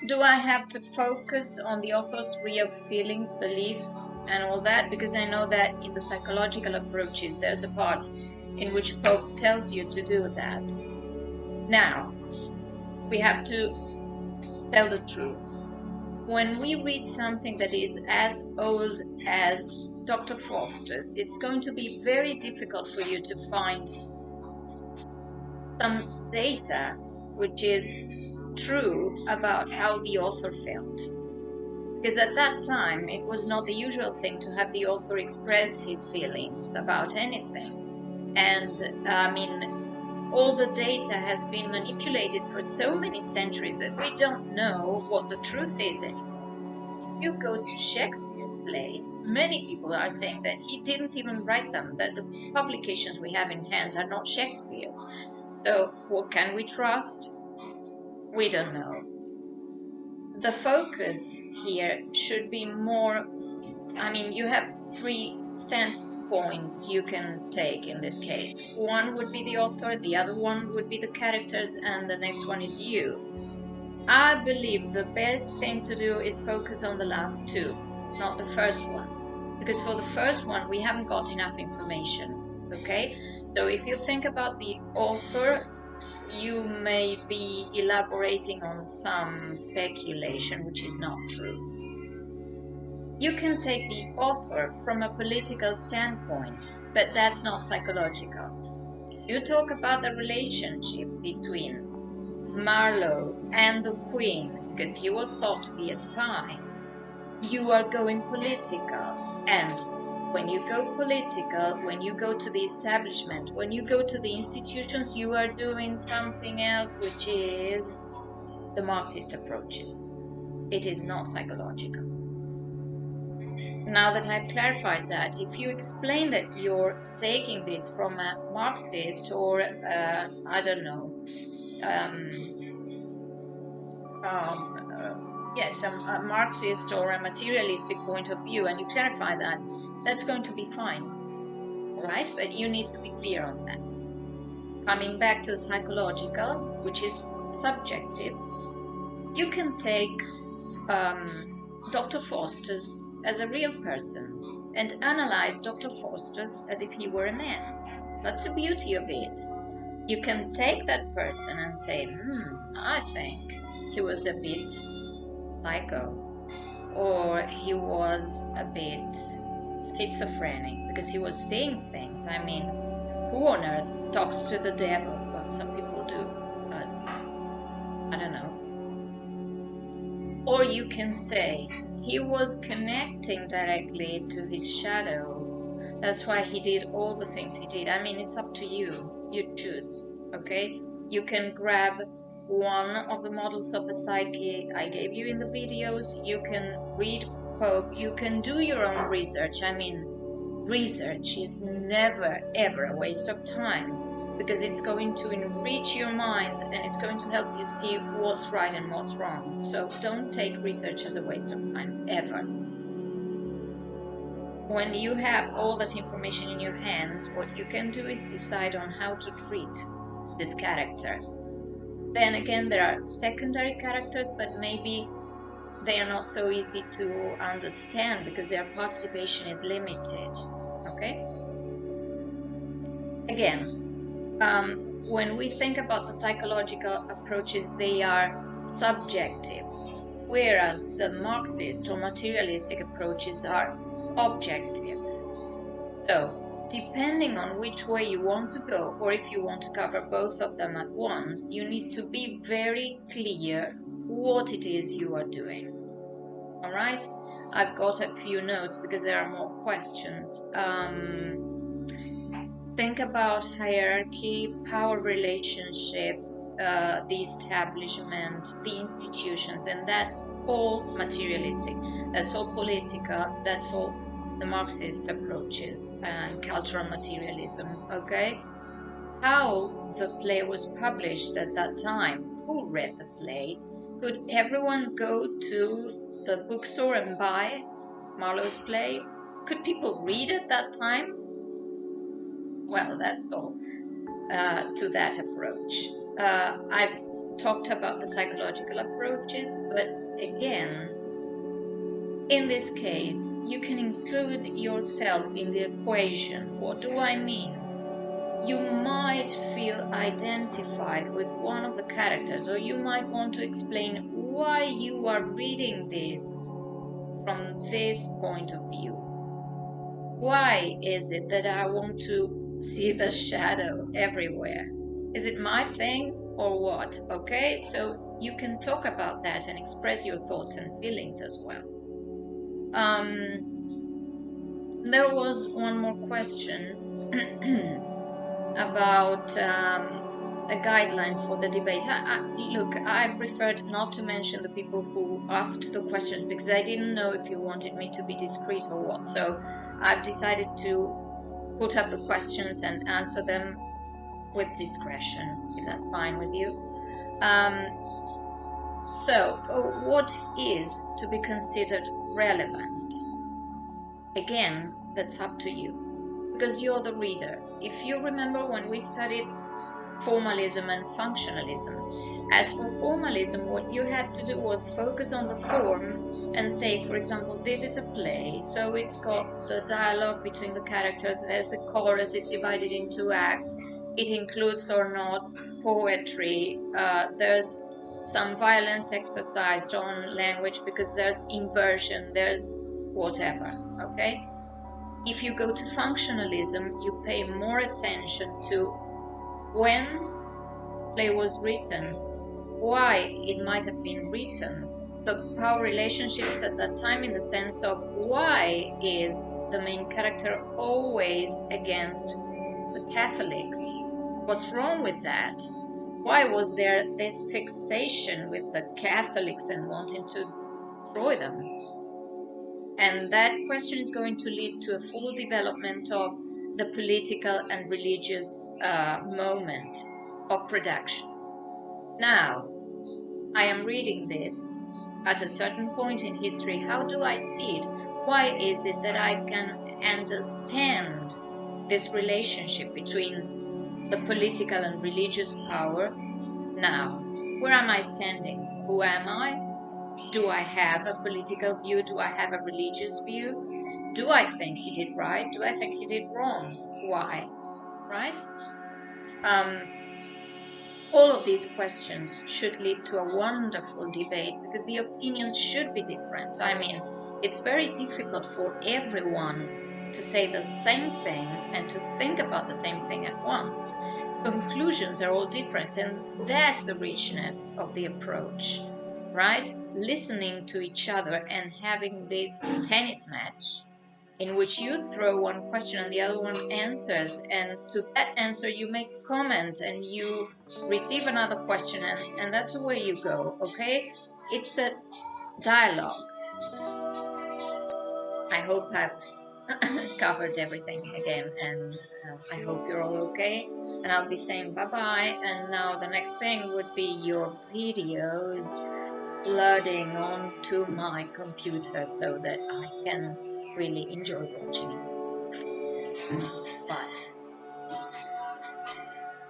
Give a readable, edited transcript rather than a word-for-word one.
Do I have to focus on the author's real feelings, beliefs, and all that? Because I know that in the psychological approaches, there's a part in which Pope tells you to do that. Now, we have to tell the truth. When we read something that is as old as Dr. Faustus, it's going to be very difficult for you to find some data which is true about how the author felt. Because at that time, it was not the usual thing to have the author express his feelings about anything. And I mean, all the data has been manipulated for so many centuries that we don't know what the truth is anymore. If you go to Shakespeare's plays, many people are saying that he didn't even write them, that the publications we have in hand are not Shakespeare's. So what can we trust? We don't know. The focus here should be more, I mean, you have three standpoints you can take in this case. One would be the author, the other one would be the characters, and the next one is you. I believe the best thing to do is focus on the last two, not the first one. Because for the first one, we haven't got enough information, okay? So if you think about the author, you may be elaborating on some speculation which is not true. You can take the author from a political standpoint, but that's not psychological. If you talk about the relationship between Marlowe and the Queen, because he was thought to be a spy, you are going political. And when you go political, when you go to the establishment, when you go to the institutions, you are doing something else, which is the Marxist approaches. It is not psychological. Now that I've clarified that, if you explain that you're taking this from a Marxist or, I don't know, yes, a Marxist or a materialistic point of view, and you clarify that, that's going to be fine, right? But you need to be clear on that. Coming back to the psychological, which is subjective, you can take Dr. Faustus as a real person and analyze Dr. Faustus as if he were a man. That's the beauty of it. You can take that person and say, I think he was a bit psycho, or he was a bit schizophrenic because he was seeing things. I mean, who on earth talks to the devil? Well, some people do, but I don't know. Or you can say he was connecting directly to his shadow. That's why he did all the things he did. I mean, it's up to you. You choose, okay? You can grab one of the models of the psyche I gave you in the videos. You can read Pope. You can do your own research. I mean, research is never, ever a waste of time, because it's going to enrich your mind and it's going to help you see what's right and what's wrong. So don't take research as a waste of time, ever. When you have all that information in your hands, what you can do is decide on how to treat this character. Then again, there are secondary characters, but maybe they are not so easy to understand because their participation is limited, okay? Again, when we think about the psychological approaches, they are subjective, whereas the Marxist or materialistic approaches are objective. So, depending on which way you want to go, or if you want to cover both of them at once, you need to be very clear what it is you are doing. All right? I've got a few notes because there are more questions. Think about hierarchy, power relationships, the establishment, the institutions, and that's all materialistic. That's all political. That's all the Marxist approaches and cultural materialism, okay? How the play was published at that time, who read the play? Could everyone go to the bookstore and buy Marlowe's play? Could people read at that time? Well, that's all to that approach. I've talked about the psychological approaches, but again, in this case, you can include yourselves in the equation. What do I mean? You might feel identified with one of the characters, or you might want to explain why you are reading this from this point of view. Why is it that I want to see the shadow everywhere? Is it my thing or what? Okay, so you can talk about that and express your thoughts and feelings as well. There was one more question about a guideline for the debate. Look, I preferred not to mention the people who asked the questions because I didn't know if you wanted me to be discreet or what. So I've decided to put up the questions and answer them with discretion, if that's fine with you. So what is to be considered relevant? Again, that's up to you, because you're the reader. If you remember when we studied formalism and functionalism, as for formalism, what you had to do was focus on the form and say, for example, this is a play, so it's got the dialogue between the characters, there's a chorus, it's divided into acts, it includes or not poetry, there's some violence exercised on language because there's inversion, there's whatever, okay? If you go to functionalism, you pay more attention to when play was written, why it might have been written, the power relationships at that time, in the sense of why is the main character always against the Catholics? What's wrong with that? Why was there this fixation with the Catholics and wanting to destroy them? And that question is going to lead to a full development of the political and religious moment of production. Now, I am reading this at a certain point in history. How do I see it? Why is it that I can understand this relationship between the political and religious power? Now, where am I standing? Who am I? Do I have a political view? Do I have a religious view? Do I think he did right? Do I think he did wrong? Why? Right? All of these questions should lead to a wonderful debate, because the opinions should be different. I mean, it's very difficult for everyone to say the same thing and to think about the same thing at once. Conclusions are all different, and that's the richness of the approach, right? Listening to each other and having this tennis match in which you throw one question and the other one answers, and to that answer you make a comment and you receive another question, and that's the way you go, okay? It's a dialogue. I hope I've covered everything again, and I hope you're all okay, and I'll be saying bye-bye. And now the next thing would be your videos flooding onto my computer so that I can really enjoy watching it. Bye.